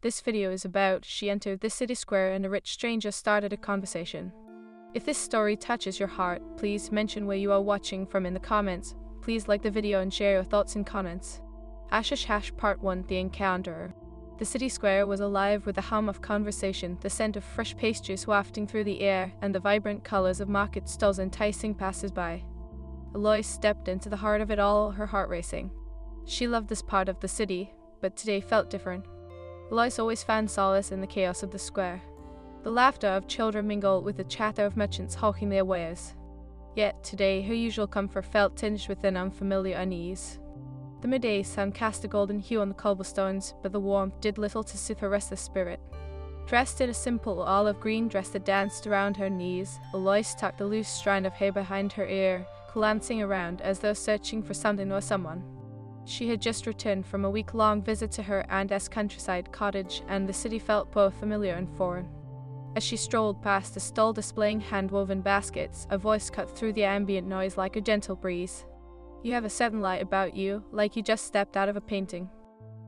This video is about she entered the city square and a rich stranger started a conversation. If this story touches your heart, please mention where you are watching from in the comments. Please like the video and share your thoughts in comments. Part 1: The Encounter. The city square was alive with the hum of conversation, the scent of fresh pastries wafting through the air, and the vibrant colors of market stalls enticing passers-by. Alois stepped into the heart of it all, her heart racing. She loved this part of the city, but today felt different. Alois always found solace in the chaos of the square. The laughter of children mingled with the chatter of merchants hawking their wares. Yet today her usual comfort felt tinged with an unfamiliar unease. The midday sun cast a golden hue on the cobblestones, but the warmth did little to soothe her restless spirit. Dressed in a simple olive green dress that danced around her knees, Alois tucked a loose strand of hair behind her ear, glancing around as though searching for something or someone. She had just returned from a week-long visit to her aunt's countryside cottage, and the city felt both familiar and foreign. As she strolled past a stall displaying hand-woven baskets, a voice cut through the ambient noise like a gentle breeze. "You have a certain light about you, like you just stepped out of a painting."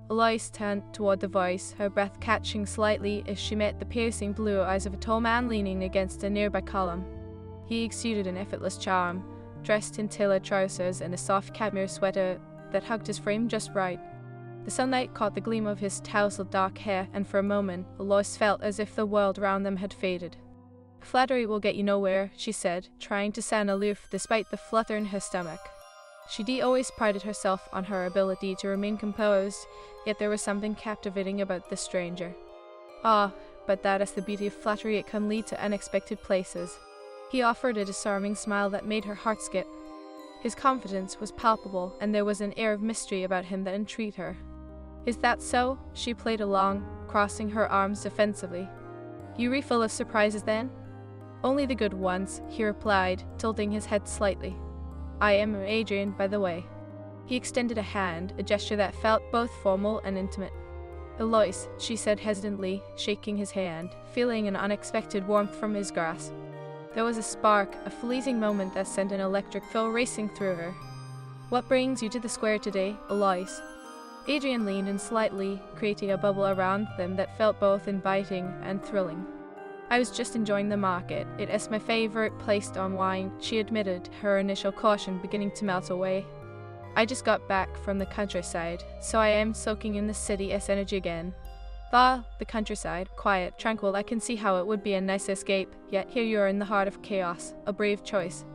Alois turned toward the voice, her breath catching slightly as she met the piercing blue eyes of a tall man leaning against a nearby column. He exuded an effortless charm, dressed in tailored trousers and a soft cashmere sweater that hugged his frame just right. The sunlight caught the gleam of his tousled dark hair, and for a moment, Alois felt as if the world around them had faded. "Flattery will get you nowhere," she said, trying to sound aloof despite the flutter in her stomach. She always prided herself on her ability to remain composed, yet there was something captivating about this stranger. But that is the beauty of flattery, it can lead to unexpected places. He offered a disarming smile that made her heart skip. His confidence was palpable, and there was an air of mystery about him that intrigued her. "Is that so?" She played along, crossing her arms defensively. "You are full of surprises then?" "Only the good ones," he replied, tilting his head slightly. "I am Adrian, by the way." He extended a hand, a gesture that felt both formal and intimate. "Alois," she said hesitantly, shaking his hand, feeling an unexpected warmth from his grasp. There was a spark, a fleeting moment that sent an electric thrill racing through her. "What brings you to the square today, Alois?" Adrian leaned in slightly, creating a bubble around them that felt both inviting and thrilling. "I was just enjoying the market. It is my favorite place to unwind," she admitted, her initial caution beginning to melt away. "I just got back from the countryside, so I am soaking in the city's energy again." The countryside, quiet, tranquil, I can see how it would be a nice escape, yet here you are in the heart of chaos, a brave choice."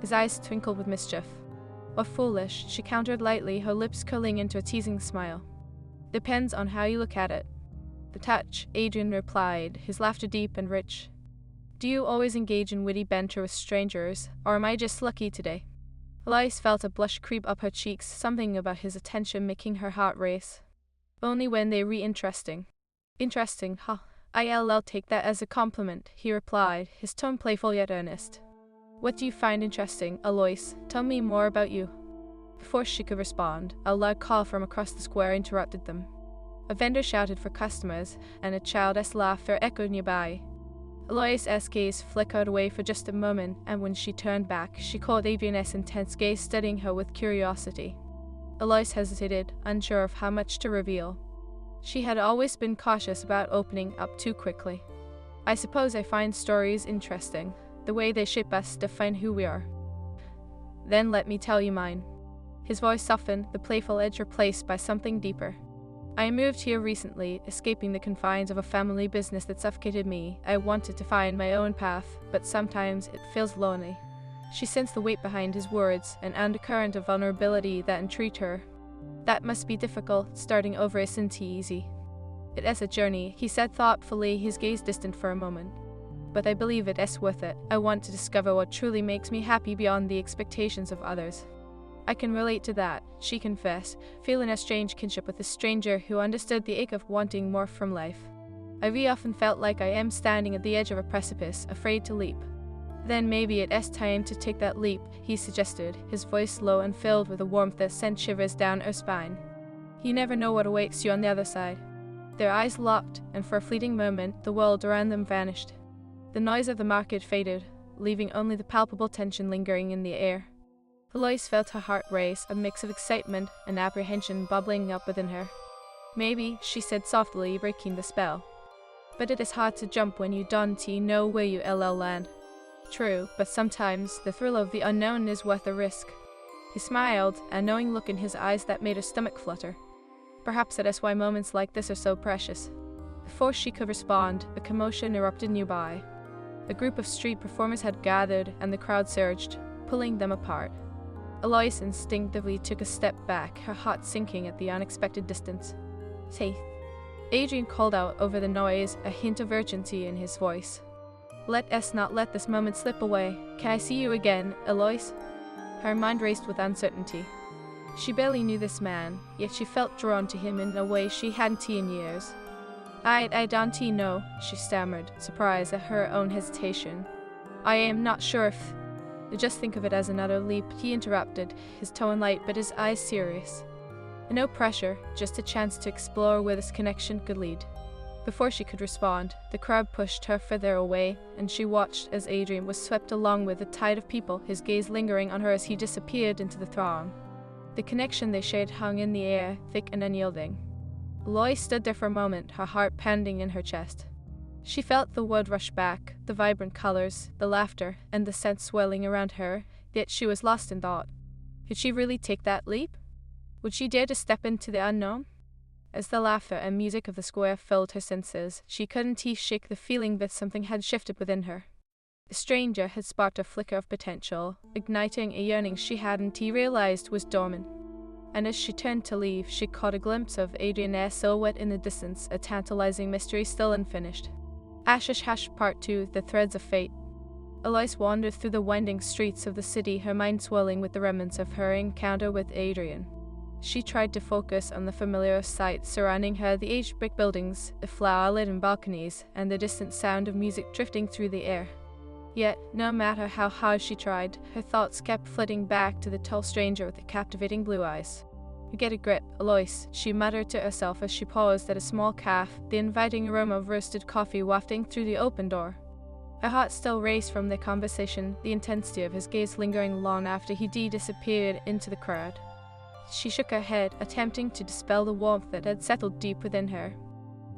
His eyes twinkled with mischief. "Or foolish," she countered lightly, her lips curling into a teasing smile. "Depends on how you look at it." "The touch," Adrian replied, his laughter deep and rich. "Do you always engage in witty banter with strangers, or am I just lucky today?" Alois felt a blush creep up her cheeks, something about his attention making her heart race. "Only when they interesting." "Interesting, huh? I'll take that as a compliment," he replied, his tone playful yet earnest. "What do you find interesting, Alois? Tell me more about you." Before she could respond, a loud call from across the square interrupted them. A vendor shouted for customers, and a childish laughter echoed nearby. Alois' gaze flickered away for just a moment, and when she turned back, she caught Adrian's intense gaze studying her with curiosity. Alois hesitated, unsure of how much to reveal. She had always been cautious about opening up too quickly. "I suppose I find stories interesting. The way they shape us define who we are." "Then let me tell you mine." His voice softened, the playful edge replaced by something deeper. "I moved here recently, escaping the confines of a family business that suffocated me. I wanted to find my own path, but sometimes it feels lonely." She sensed the weight behind his words, an undercurrent of vulnerability that intrigued her. "That must be difficult, starting over isn't easy." "It is a journey," he said thoughtfully, his gaze distant for a moment. "But I believe it is worth it. I want to discover what truly makes me happy beyond the expectations of others." "I can relate to that," she confessed, feeling a strange kinship with a stranger who understood the ache of wanting more from life. "I often felt like I am standing at the edge of a precipice, afraid to leap." "Then maybe it is time to take that leap," he suggested, his voice low and filled with a warmth that sent shivers down her spine. "You never know what awaits you on the other side." Their eyes locked, and for a fleeting moment, the world around them vanished. The noise of the market faded, leaving only the palpable tension lingering in the air. Alois felt her heart race, a mix of excitement and apprehension bubbling up within her. Maybe, she said softly, breaking the spell. But it is hard to jump when you don't know where you will land. True, but sometimes the thrill of the unknown is worth the risk. He smiled, a knowing look in his eyes that made her stomach flutter. Perhaps that is why moments like this are so precious. Before she could respond, a commotion erupted nearby. A group of street performers had gathered, and the crowd surged, pulling them apart. Alois instinctively took a step back, her heart sinking at the unexpected distance. "Faith," Adrian called out over the noise, a hint of urgency in his voice. "Let us not let this moment slip away. Can I see you again, Alois?" Her mind raced with uncertainty. She barely knew this man, yet she felt drawn to him in a way she hadn't in years. I don't know," she stammered, surprised at her own hesitation. "I am not sure if—" "Just think of it as another leap," he interrupted, his tone light but his eyes serious. No pressure, just a chance to explore where this connection could lead. Before she could respond, the crowd pushed her further away, and she watched as Adrian was swept along with the tide of people, his gaze lingering on her as he disappeared into the throng. The connection they shared hung in the air, thick and unyielding. Alois stood there for a moment, her heart pounding in her chest. She felt the world rush back, the vibrant colors, the laughter, and the scent swelling around her, yet she was lost in thought. Could she really take that leap? Would she dare to step into the unknown? As the laughter and music of the square filled her senses, she couldn't shake the feeling that something had shifted within her. The stranger had sparked a flicker of potential, igniting a yearning she hadn't realized was dormant. And as she turned to leave, she caught a glimpse of Adrian's silhouette in the distance, a tantalizing mystery still unfinished. Hash Part 2, The Threads of Fate. Alois wandered through the winding streets of the city, her mind swirling with the remnants of her encounter with Adrian. She tried to focus on the familiar sights surrounding her, the aged brick buildings, the flower-laden balconies, and the distant sound of music drifting through the air. Yet, no matter how hard she tried, her thoughts kept flitting back to the tall stranger with the captivating blue eyes. "You get a grip, Alois," she muttered to herself as she paused at a small cafe, the inviting aroma of roasted coffee wafting through the open door. Her heart still raced from their conversation, the intensity of his gaze lingering long after he disappeared into the crowd. She shook her head, attempting to dispel the warmth that had settled deep within her.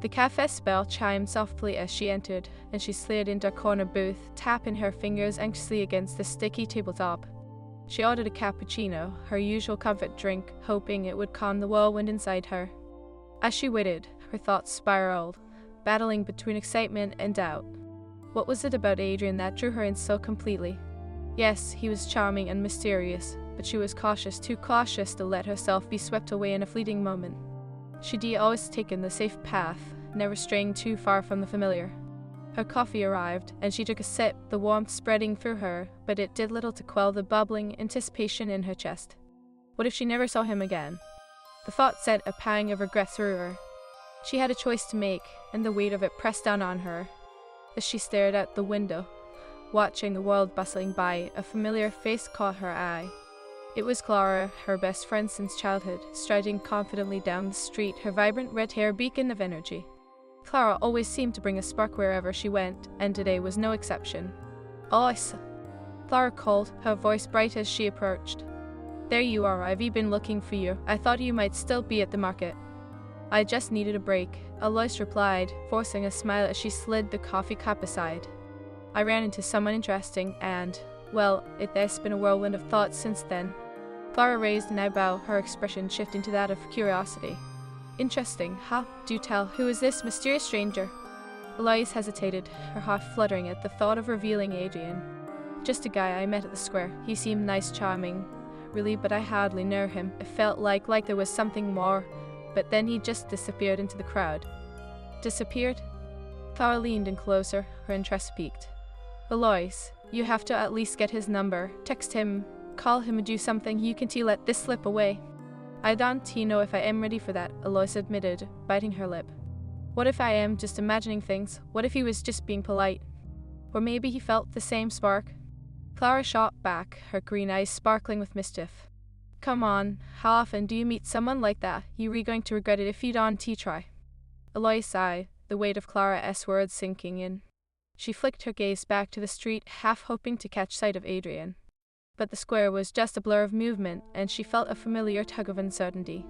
The cafe's bell chimed softly as she entered, and she slid into a corner booth, tapping her fingers anxiously against the sticky tabletop. She ordered a cappuccino, her usual comfort drink, hoping it would calm the whirlwind inside her. As she waited, her thoughts spiraled, battling between excitement and doubt. What was it about Adrian that drew her in so completely? Yes, he was charming and mysterious, but she was cautious, too cautious to let herself be swept away in a fleeting moment. She'd always taken the safe path, never straying too far from the familiar. Her coffee arrived, and she took a sip, the warmth spreading through her, but it did little to quell the bubbling anticipation in her chest. What if she never saw him again? The thought sent a pang of regret through her. She had a choice to make, and the weight of it pressed down on her. As she stared out the window, watching the world bustling by, a familiar face caught her eye. It was Clara, her best friend since childhood, striding confidently down the street, her vibrant red hair a beacon of energy. Clara always seemed to bring a spark wherever she went, and today was no exception. "Alois," Clara called, her voice bright as she approached. "There you are, I've been looking for you. I thought you might still be at the market." "I just needed a break," Alois replied, forcing a smile as she slid the coffee cup aside. "I ran into someone interesting and, well, there's been a whirlwind of thoughts since then." Clara raised an eyebrow, her expression shifting to that of curiosity. "Interesting, huh? Do tell, who is this mysterious stranger?" Alois hesitated, her heart fluttering at the thought of revealing Adrian. "Just a guy I met at the square. He seemed nice, charming, really, but I hardly knew him. It felt like there was something more, but then he just disappeared into the crowd." "Disappeared?" Clara leaned in closer, her interest piqued. "Alois, you have to at least get his number. Text him, call him, and do something. You can't let this slip away." "I don't know if I am ready for that," Alois admitted, biting her lip. "What if I am just imagining things? What if he was just being polite? Or maybe he felt the same spark?" Clara shot back, her green eyes sparkling with mischief. "Come on, how often do you meet someone like that? You're going to regret it if you don't try." Alois sighed, the weight of Clara's words sinking in. She flicked her gaze back to the street, half hoping to catch sight of Adrian. But the square was just a blur of movement, and she felt a familiar tug of uncertainty.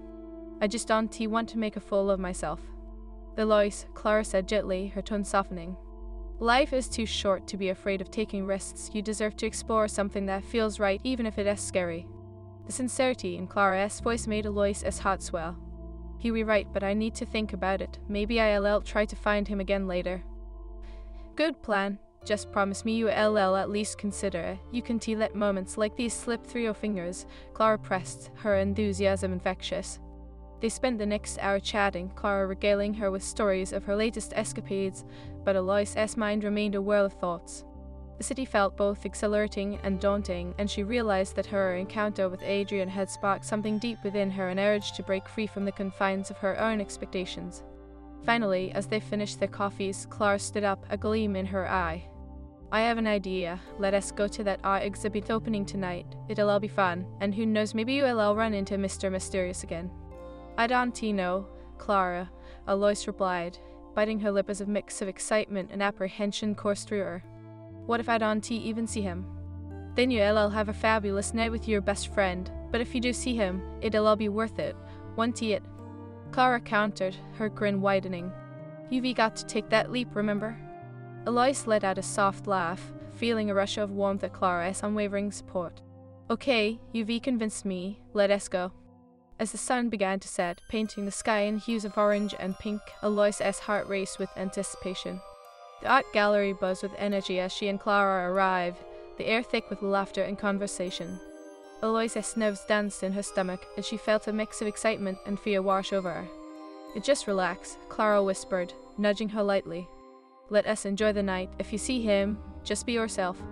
I just don't want to make a fool of myself. Eloise, Clara said gently, her tone softening. Life is too short to be afraid of taking risks. You deserve to explore something that feels right, even if it is scary. The sincerity in Clara's voice made Eloise's heart swell. He were right, but I need to think about it. Maybe I'll try to find him again later. Good plan. Just promise me you'll at least consider it. You can let moments like these slip through your fingers. Clara pressed, her enthusiasm infectious. They spent the next hour chatting, Clara regaling her with stories of her latest escapades, but Eloise's mind remained a whirl of thoughts. The city felt both exhilarating and daunting, and she realized that her encounter with Adrian had sparked something deep within her, an urge to break free from the confines of her own expectations. Finally, as they finished their coffees, Clara stood up, a gleam in her eye. I have an idea. Let us go to that art exhibit opening tonight. It'll all be fun, and who knows, maybe you'll all run into Mr. Mysterious again. I don't know, Clara, Eloise replied, biting her lip as a mix of excitement and apprehension coursed through her. What if I don't even see him? Then you'll have a fabulous night with your best friend, but if you do see him, it'll all be worth it, won't it? Clara countered, her grin widening. You've got to take that leap, remember? Eloise let out a soft laugh, feeling a rush of warmth at Clara's unwavering support. Okay, you've convinced me, let us go. As the sun began to set, painting the sky in hues of orange and pink, Eloise's heart raced with anticipation. The art gallery buzzed with energy as she and Clara arrived, the air thick with laughter and conversation. Eloise's nerves danced in her stomach, and she felt a mix of excitement and fear wash over her. Just relax, Clara whispered, nudging her lightly. Let us enjoy the night. If you see him, just be yourself.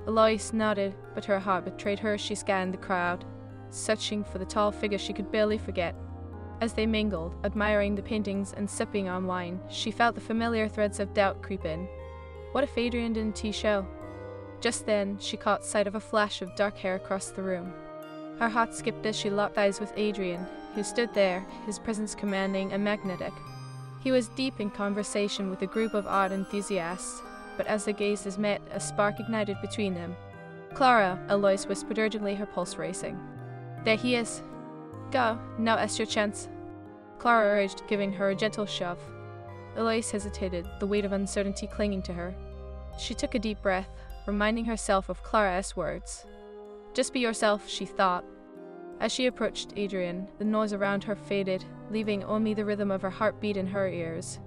Eloise nodded, but her heart betrayed her as she scanned the crowd, searching for the tall figure she could barely forget. As they mingled, admiring the paintings and sipping on wine, she felt the familiar threads of doubt creep in. What if Adrian didn't show? Just then, she caught sight of a flash of dark hair across the room. Her heart skipped as she locked eyes with Adrian, who stood there, his presence commanding and magnetic. He was deep in conversation with a group of art enthusiasts, but as their gazes met, a spark ignited between them. Clara, Eloise whispered urgently, her pulse racing. There he is. Go, now is your chance. Clara urged, giving her a gentle shove. Eloise hesitated, the weight of uncertainty clinging to her. She took a deep breath, reminding herself of Clara's words. Just be yourself, she thought. As she approached Adrian, the noise around her faded, leaving only the rhythm of her heartbeat in her ears.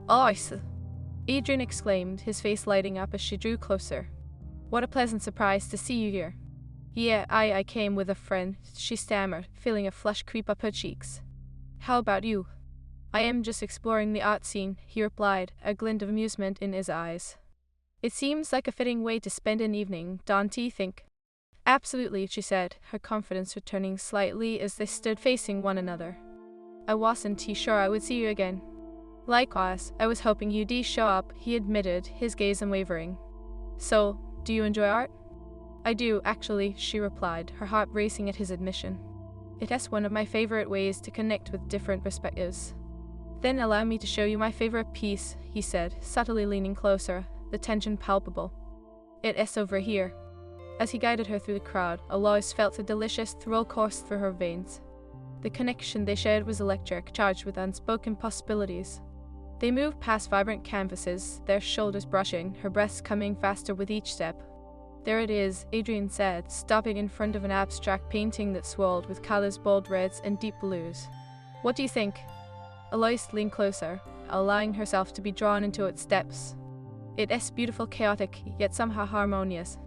Eloise! Adrian exclaimed, his face lighting up as she drew closer. What a pleasant surprise to see you here. Yeah, I came with a friend, she stammered, feeling a flush creep up her cheeks. How about you? I am just exploring the art scene, he replied, a glint of amusement in his eyes. It seems like a fitting way to spend an evening, don't you think? Absolutely, she said, her confidence returning slightly as they stood facing one another. I wasn't sure I would see you again. Likewise, I was hoping you'd show up, he admitted, his gaze unwavering. So, do you enjoy art? I do, actually, she replied, her heart racing at his admission. It is one of my favorite ways to connect with different perspectives. Then allow me to show you my favorite piece, he said, subtly leaning closer, the tension palpable. It is over here. As he guided her through the crowd, Eloise felt a delicious thrill course through her veins. The connection they shared was electric, charged with unspoken possibilities. They moved past vibrant canvases, their shoulders brushing, her breaths coming faster with each step. There it is, Adrian said, stopping in front of an abstract painting that swirled with colors bold reds and deep blues. What do you think? Eloise leaned closer, allowing herself to be drawn into its depths. It is beautiful, chaotic, yet somehow harmonious.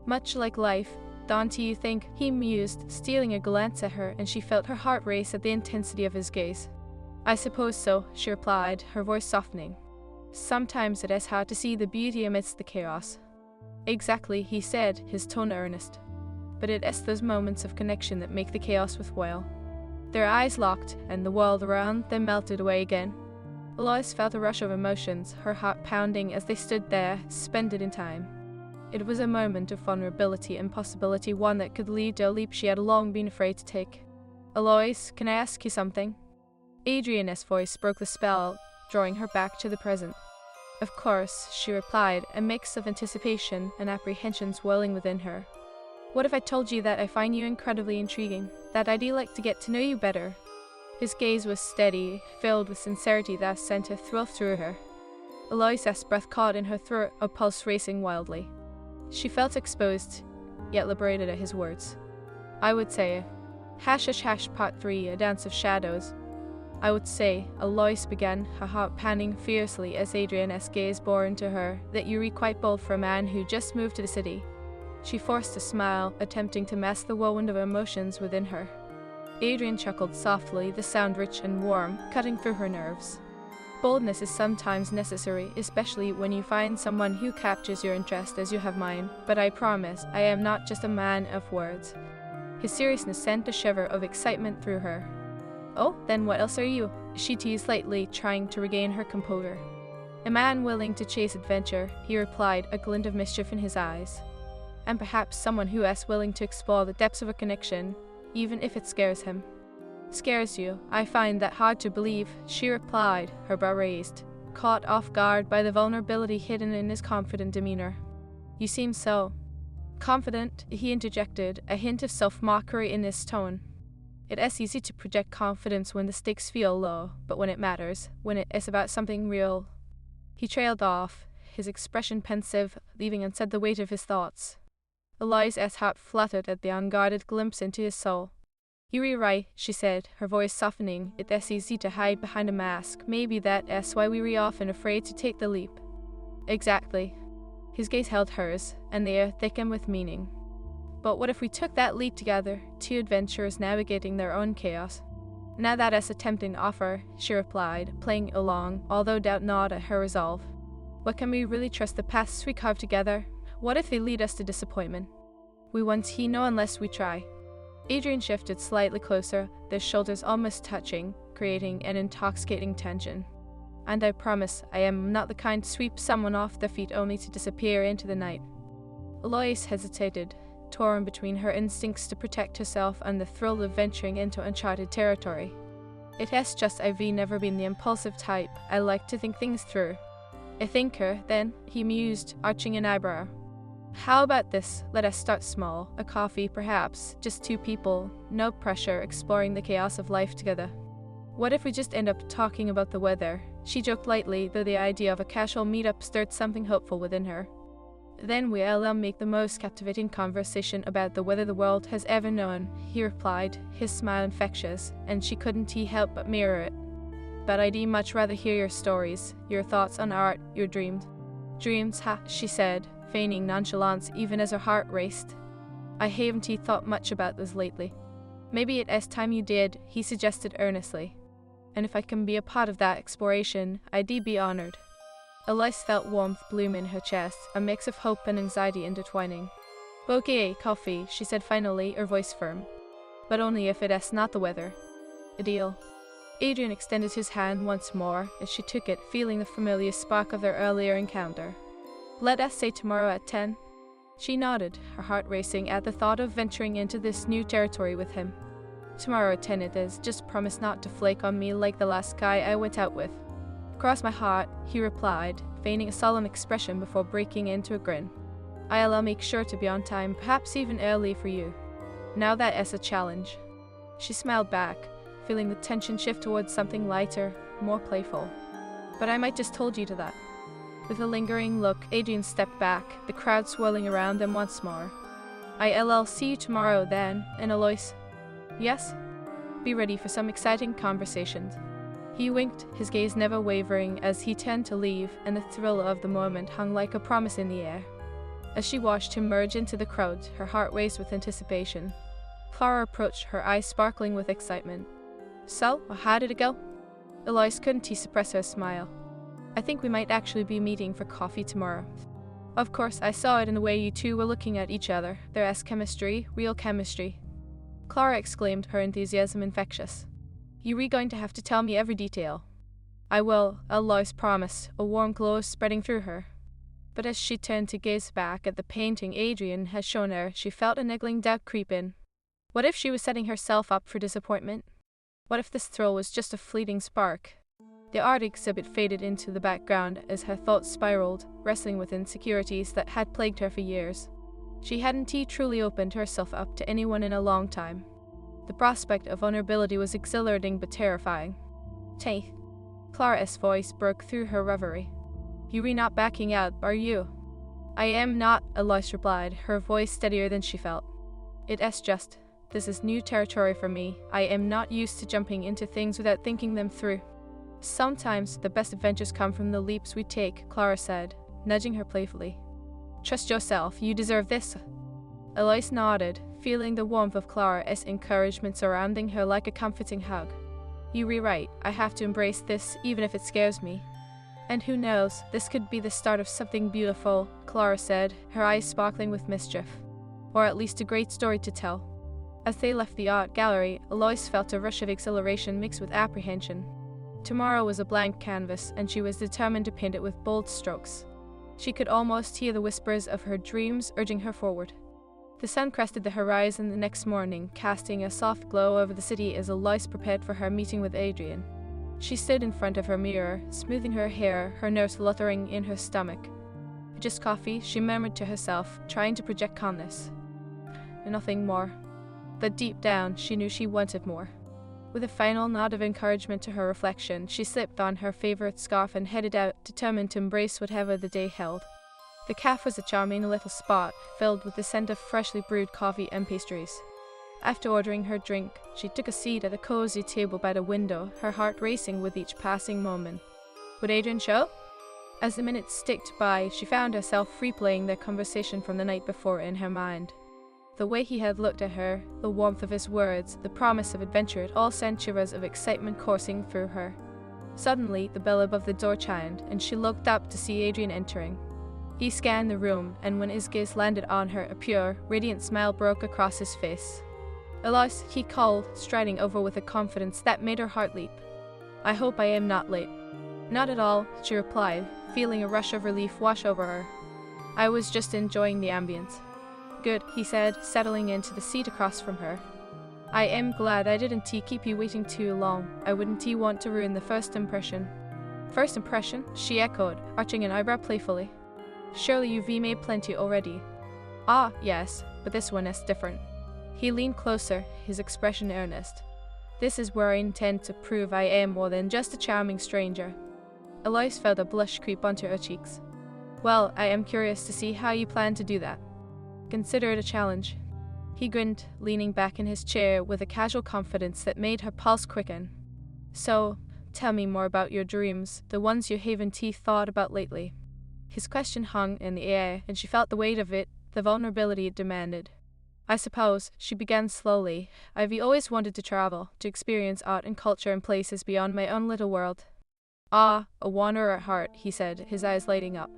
Much like life, don't you think? He mused, stealing a glance at her, and she felt her heart race at the intensity of his gaze. I suppose so, she replied, her voice softening. Sometimes it is hard to see the beauty amidst the chaos. Exactly, he said, his tone earnest. But it is those moments of connection that make the chaos worthwhile. Their eyes locked, and the world around them melted away again. Eloise felt a rush of emotions, her heart pounding as they stood there, suspended in time. It was a moment of vulnerability and possibility, one that could lead to a leap she had long been afraid to take. Eloise, can I ask you something? Adrian's voice broke the spell, drawing her back to the present. Of course, she replied, a mix of anticipation and apprehension swelling within her. What if I told you that I find you incredibly intriguing, that I'd like to get to know you better? His gaze was steady, filled with sincerity that sent a thrill through her. Aloysia's breath caught in her throat, a pulse racing wildly. She felt exposed, yet liberated at his words. I would say, Part 3, A Dance of Shadows. I would say, Alois began, her heart pounding fiercely as Adrian's gaze bore into her, that you read quite bold for a man who just moved to the city. She forced a smile, attempting to mask the whirlwind of emotions within her. Adrian chuckled softly, the sound rich and warm, cutting through her nerves. Boldness is sometimes necessary, especially when you find someone who captures your interest as you have mine, but I promise I am not just a man of words. His seriousness sent a shiver of excitement through her. Oh, then what else are you? She teased lightly, trying to regain her composure. A man willing to chase adventure, he replied, a glint of mischief in his eyes. And perhaps someone who is willing to explore the depths of a connection, even if it scares him. Scares you? I find that hard to believe, she replied, her brow raised, caught off guard by the vulnerability hidden in his confident demeanor. You seem so confident, he interjected, a hint of self-mockery in his tone. It is easy to project confidence when the stakes feel low, but when it matters, when it is about something real. He trailed off, his expression pensive, leaving unsaid the weight of his thoughts. Aloysia's heart fluttered at the unguarded glimpse into his soul. You're right, she said, her voice softening. It is easy to hide behind a mask. Maybe that is why we're often afraid to take the leap. Exactly. His gaze held hers, and the air thickened with meaning. But what if we took that leap together, two adventurers navigating their own chaos? Now that is a tempting offer, she replied, playing along, although doubt gnawed at her resolve. What can we really trust the paths we carve together? What if they lead us to disappointment? We won't know unless we try. Adrian shifted slightly closer, their shoulders almost touching, creating an intoxicating tension. And I promise I am not the kind to sweep someone off their feet only to disappear into the night. Alois hesitated, torn between her instincts to protect herself and the thrill of venturing into uncharted territory. It has just I've never been the impulsive type. I like to think things through. A thinker, then, he mused, arching an eyebrow. How about this? Let us start small. A coffee, perhaps. Just two people. No pressure, exploring the chaos of life together. What if we just end up talking about the weather? She joked lightly, though the idea of a casual meetup stirred something hopeful within her. Then we'll make the most captivating conversation about the weather the world has ever known, he replied, his smile infectious, and she couldn't help but mirror it. But I'd much rather hear your stories, your thoughts on art, your dreams. Dreams, she said, feigning nonchalance even as her heart raced. I haven't thought much about this lately. Maybe it is time you did, he suggested earnestly. And if I can be a part of that exploration, I'd be honored. Alois felt warmth bloom in her chest, a mix of hope and anxiety intertwining. Okay, coffee, she said finally, her voice firm. But only if it is not the weather. A deal. Adrian extended his hand once more, as she took it, feeling the familiar spark of their earlier encounter. Let us say tomorrow at 10. She nodded, her heart racing at the thought of venturing into this new territory with him. Tomorrow at 10 it is, just promise not to flake on me like the last guy I went out with. Cross my heart, he replied, feigning a solemn expression before breaking into a grin. I'll make sure to be on time, perhaps even early for you. Now that is a challenge. She smiled back, feeling the tension shift towards something lighter, more playful. But I might just hold you to that. With a lingering look, Adrian stepped back, the crowd swirling around them once more. I'll see you tomorrow then, and Alois. Yes? Be ready for some exciting conversations. He winked, his gaze never wavering as he turned to leave, and the thrill of the moment hung like a promise in the air. As she watched him merge into the crowd, her heart raced with anticipation. Clara approached, her eyes sparkling with excitement. So, how did it go? Alois couldn't suppress her smile. I think we might actually be meeting for coffee tomorrow. Of course, I saw it in the way you two were looking at each other. There is chemistry, real chemistry. Clara exclaimed, her enthusiasm infectious. You're going to have to tell me every detail. I will, Alois promised, a warm glow spreading through her. But as she turned to gaze back at the painting Adrian had shown her, she felt a niggling doubt creep in. What if she was setting herself up for disappointment? What if this thrill was just a fleeting spark? The art exhibit faded into the background as her thoughts spiraled, wrestling with insecurities that had plagued her for years. She hadn't truly opened herself up to anyone in a long time. The prospect of vulnerability was exhilarating but terrifying. "Tay." Clara's voice broke through her reverie. "You're not backing out, are you?" "I am not," Alois replied, her voice steadier than she felt. "It's just, this is new territory for me. I am not used to jumping into things without thinking them through." "Sometimes the best adventures come from the leaps we take," Clara said, nudging her playfully. "Trust yourself, you deserve this." Alois nodded, feeling the warmth of Clara's encouragement surrounding her like a comforting hug. "You're right, I have to embrace this even if it scares me. And who knows, this could be the start of something beautiful," Clara said, her eyes sparkling with mischief. "Or at least a great story to tell." As they left the art gallery, Alois felt a rush of exhilaration mixed with apprehension. Tomorrow was a blank canvas, and she was determined to paint it with bold strokes. She could almost hear the whispers of her dreams urging her forward. The sun crested the horizon the next morning, casting a soft glow over the city as Alois prepared for her meeting with Adrian. She stood in front of her mirror, smoothing her hair, her nerves fluttering in her stomach. "Just coffee," she murmured to herself, trying to project calmness. "Nothing more." But deep down, she knew she wanted more. With a final nod of encouragement to her reflection, she slipped on her favorite scarf and headed out, determined to embrace whatever the day held. The cafe was a charming little spot, filled with the scent of freshly brewed coffee and pastries. After ordering her drink, she took a seat at a cozy table by the window, her heart racing with each passing moment. Would Adrian show? As the minutes ticked by, she found herself replaying their conversation from the night before in her mind. The way he had looked at her, the warmth of his words, the promise of adventure, it all sent shivers of excitement coursing through her. Suddenly, the bell above the door chimed, and she looked up to see Adrian entering. He scanned the room, and when his gaze landed on her, a pure, radiant smile broke across his face. "Alois," he called, striding over with a confidence that made her heart leap. "I hope I am not late." "Not at all," she replied, feeling a rush of relief wash over her. "I was just enjoying the ambience." "Good," he said, settling into the seat across from her. "I am glad I didn't keep you waiting too long. I wouldn't want to ruin the first impression." "First impression?" she echoed, arching an eyebrow playfully. "Surely you've made plenty already." "Ah, yes, but this one is different." He leaned closer, his expression earnest. "This is where I intend to prove I am more than just a charming stranger." Alois felt a blush creep onto her cheeks. "Well, I am curious to see how you plan to do that." "Consider it a challenge." He grinned, leaning back in his chair with a casual confidence that made her pulse quicken. "So, tell me more about your dreams, the ones you haven't thought about lately." His question hung in the air, and she felt the weight of it, the vulnerability it demanded. "I suppose," she began slowly, "I've always wanted to travel, to experience art and culture in places beyond my own little world." "Ah, a wanderer at heart," he said, his eyes lighting up.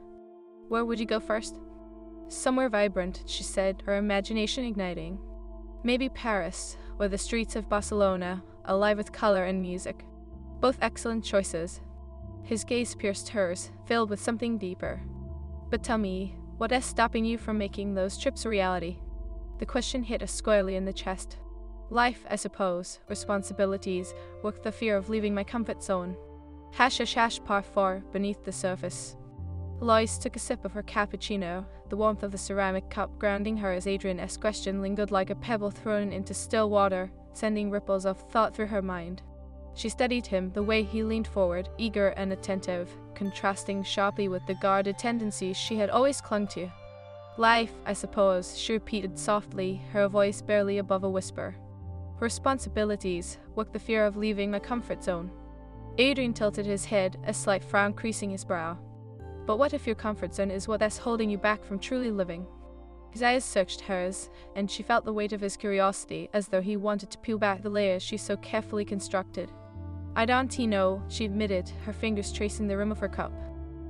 "Where would you go first?" "Somewhere vibrant," she said, her imagination igniting. "Maybe Paris, or the streets of Barcelona, alive with color and music." Both excellent choices. His gaze pierced hers, filled with something deeper. "But tell me, what is stopping you from making those trips a reality?" The question hit her squarely in the chest. "Life, I suppose, responsibilities, work, the fear of leaving my comfort zone." Hash parfois beneath the surface. Alois took a sip of her cappuccino, the warmth of the ceramic cup grounding her as Adrian's question lingered like a pebble thrown into still water, sending ripples of thought through her mind. She studied him, the way he leaned forward, eager and attentive, contrasting sharply with the guarded tendencies she had always clung to. "Life, I suppose," she repeated softly, her voice barely above a whisper. "Responsibilities, work, the fear of leaving my comfort zone." Adrian tilted his head, a slight frown creasing his brow. "But what if your comfort zone is what's holding you back from truly living?" His eyes searched hers, and she felt the weight of his curiosity, as though he wanted to peel back the layers she so carefully constructed. "I don't know," she admitted, her fingers tracing the rim of her cup.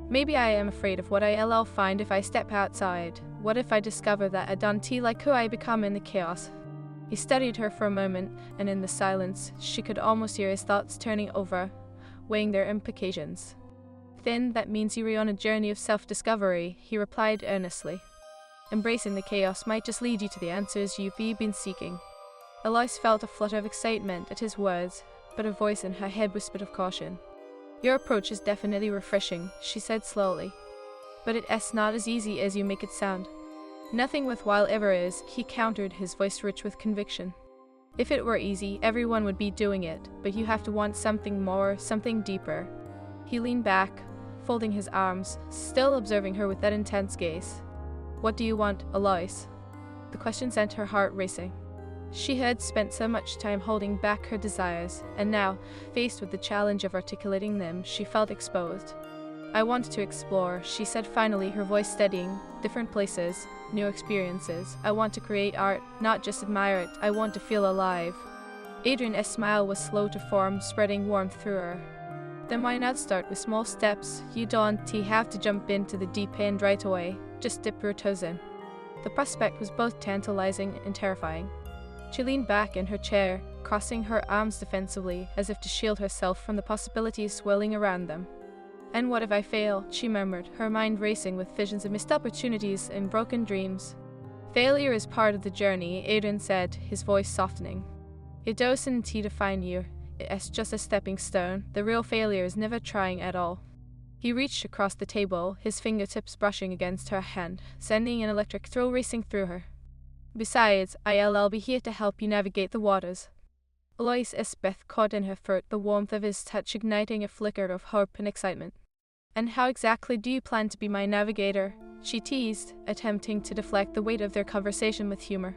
"Maybe I am afraid of what I'll find if I step outside. What if I discover that I don't like who I become in the chaos?" He studied her for a moment, and in the silence, she could almost hear his thoughts turning over, weighing their implications. "Then that means you're on a journey of self-discovery," he replied earnestly. "Embracing the chaos might just lead you to the answers you've been seeking." Alois felt a flutter of excitement at his words, but a voice in her head whispered of caution. "Your approach is definitely refreshing," she said slowly. "But it's not as easy as you make it sound." "Nothing worthwhile ever is," he countered, his voice rich with conviction. If it were easy, everyone would be doing it, but you have to want something more, something deeper. He leaned back, folding his arms, still observing her with that intense gaze. What do you want, Alois? The question sent her heart racing. She had spent so much time holding back her desires, and now, faced with the challenge of articulating them, she felt exposed. I want to explore, she said finally, her voice steadying. Different places, new experiences. I want to create art, not just admire it. I want to feel alive. Adrian's smile was slow to form, spreading warmth through her. Then why not start with small steps? You don't have to jump into the deep end right away. Just dip your toes in. The prospect was both tantalizing and terrifying. She leaned back in her chair, crossing her arms defensively, as if to shield herself from the possibilities swirling around them. And what if I fail? She murmured, her mind racing with visions of missed opportunities and broken dreams. Failure is part of the journey, Adrian said, his voice softening. It doesn't define you. It's just a stepping stone. The real failure is never trying at all. He reached across the table, his fingertips brushing against her hand, sending an electric thrill racing through her. Besides, I'll be here to help you navigate the waters. Alois Esbeth caught in her throat, the warmth of his touch igniting a flicker of hope and excitement. And how exactly do you plan to be my navigator? She teased, attempting to deflect the weight of their conversation with humor.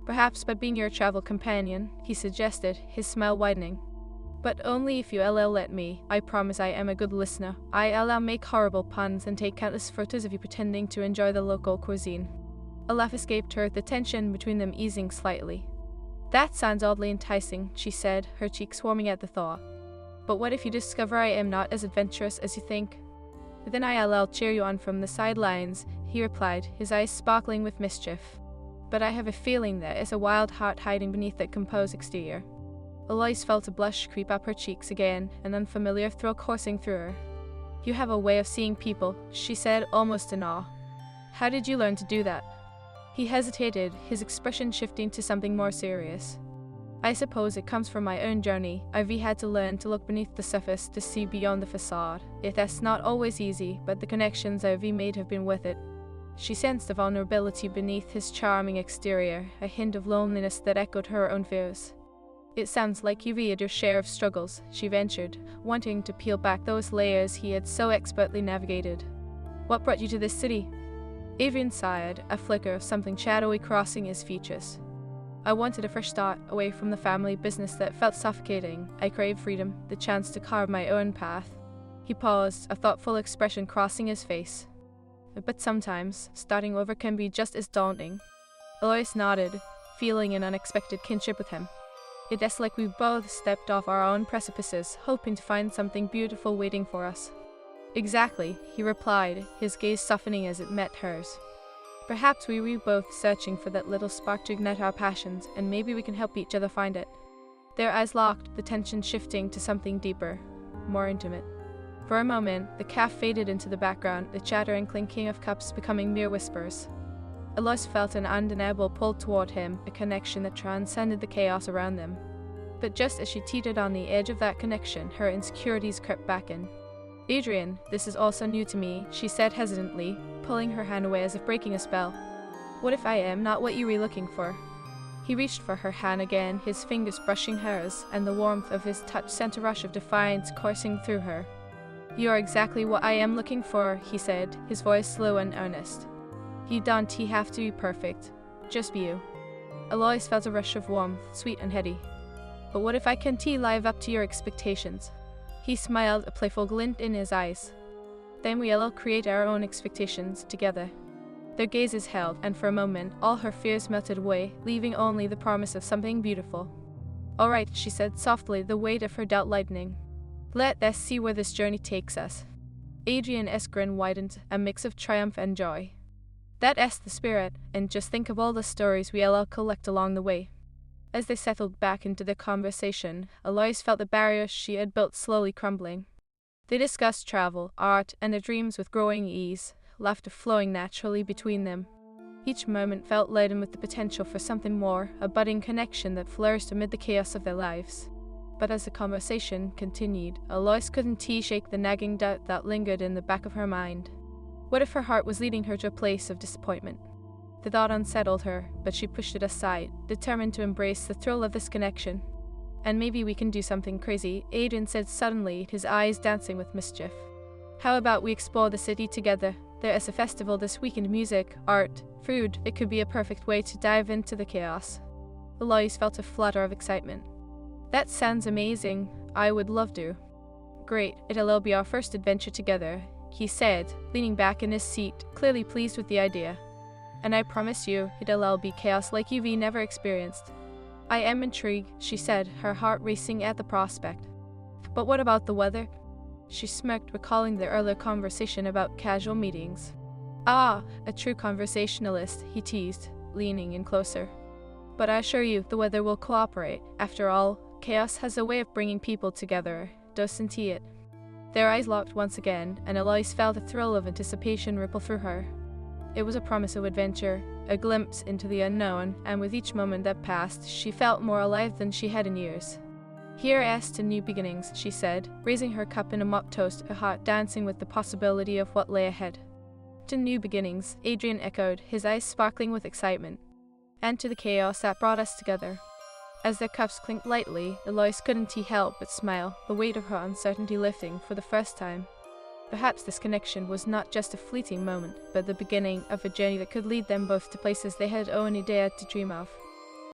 Perhaps by being your travel companion, he suggested, his smile widening. But only if you'll let me. I promise I am a good listener. I'll make horrible puns and take countless photos of you pretending to enjoy the local cuisine. A laugh escaped her, the tension between them easing slightly. That sounds oddly enticing, she said, her cheeks warming at the thought. But what if you discover I am not as adventurous as you think? Then I'll cheer you on from the sidelines, he replied, his eyes sparkling with mischief. But I have a feeling there is a wild heart hiding beneath that composed exterior. Alois felt a blush creep up her cheeks again, an unfamiliar thrill coursing through her. You have a way of seeing people, she said, almost in awe. How did you learn to do that? He hesitated, his expression shifting to something more serious. I suppose it comes from my own journey. I've had to learn to look beneath the surface, to see beyond the facade. That's not always easy, but the connections I've made have been worth it. She sensed the vulnerability beneath his charming exterior, a hint of loneliness that echoed her own fears. It sounds like you've had your share of struggles, she ventured, wanting to peel back those layers he had so expertly navigated. What brought you to this city? Adrian sighed, a flicker of something shadowy crossing his features. I wanted a fresh start, away from the family business that felt suffocating. I craved freedom, the chance to carve my own path. He paused, a thoughtful expression crossing his face. But sometimes, starting over can be just as daunting. Alois nodded, feeling an unexpected kinship with him. It's like we both stepped off our own precipices, hoping to find something beautiful waiting for us. Exactly, he replied, his gaze softening as it met hers. Perhaps we were both searching for that little spark to ignite our passions, and maybe we can help each other find it. Their eyes locked, the tension shifting to something deeper, more intimate. For a moment, the calf faded into the background, the chatter and clinking of cups becoming mere whispers. Alois felt an undeniable pull toward him, a connection that transcended the chaos around them. But just as she teetered on the edge of that connection, her insecurities crept back in. Adrian, this is also new to me, she said hesitantly, pulling her hand away as if breaking a spell. What if I am not what you were looking for? He reached for her hand again, his fingers brushing hers, and the warmth of his touch sent a rush of defiance coursing through her. You are exactly what I am looking for, he said, his voice slow and earnest. You don't have to be perfect. Just be you. Alois felt a rush of warmth, sweet and heady. But what if I can live up to your expectations? He smiled, a playful glint in his eyes. Then we'll create our own expectations together. Their gazes held, and for a moment, all her fears melted away, leaving only the promise of something beautiful. All right, she said softly, the weight of her doubt lightening. Let us see where this journey takes us. Adrian's grin widened, a mix of triumph and joy. That's the spirit, and just think of all the stories we'll collect along the way. As they settled back into their conversation, Alois felt the barrier she had built slowly crumbling. They discussed travel, art, and their dreams with growing ease, laughter flowing naturally between them. Each moment felt laden with the potential for something more, a budding connection that flourished amid the chaos of their lives. But as the conversation continued, Alois couldn't shake the nagging doubt that lingered in the back of her mind. What if her heart was leading her to a place of disappointment? The thought unsettled her, but she pushed it aside, determined to embrace the thrill of this connection. And maybe we can do something crazy, Adrian said suddenly, his eyes dancing with mischief. How about we explore the city together? There is a festival this weekend, music, art, food. It could be a perfect way to dive into the chaos. Alois felt a flutter of excitement. That sounds amazing. I would love to. Great, it'll be our first adventure together, he said, leaning back in his seat, clearly pleased with the idea. And I promise you, it'll be chaos like you've never experienced. I am intrigued, she said, her heart racing at the prospect. But what about the weather? She smirked, recalling their earlier conversation about casual meetings. Ah, a true conversationalist, he teased, leaning in closer. But I assure you, the weather will cooperate. After all, chaos has a way of bringing people together, doesn't it? Their eyes locked once again, and Alois felt a thrill of anticipation ripple through her. It was a promise of adventure, a glimpse into the unknown, and with each moment that passed, she felt more alive than she had in years. Here's to new beginnings, she said, raising her cup in a mock toast, her heart dancing with the possibility of what lay ahead. To new beginnings, Adrian echoed, his eyes sparkling with excitement. And to the chaos that brought us together. As their cups clinked lightly, Alois couldn't help but smile, the weight of her uncertainty lifting for the first time. Perhaps this connection was not just a fleeting moment, but the beginning of a journey that could lead them both to places they had only dared to dream of.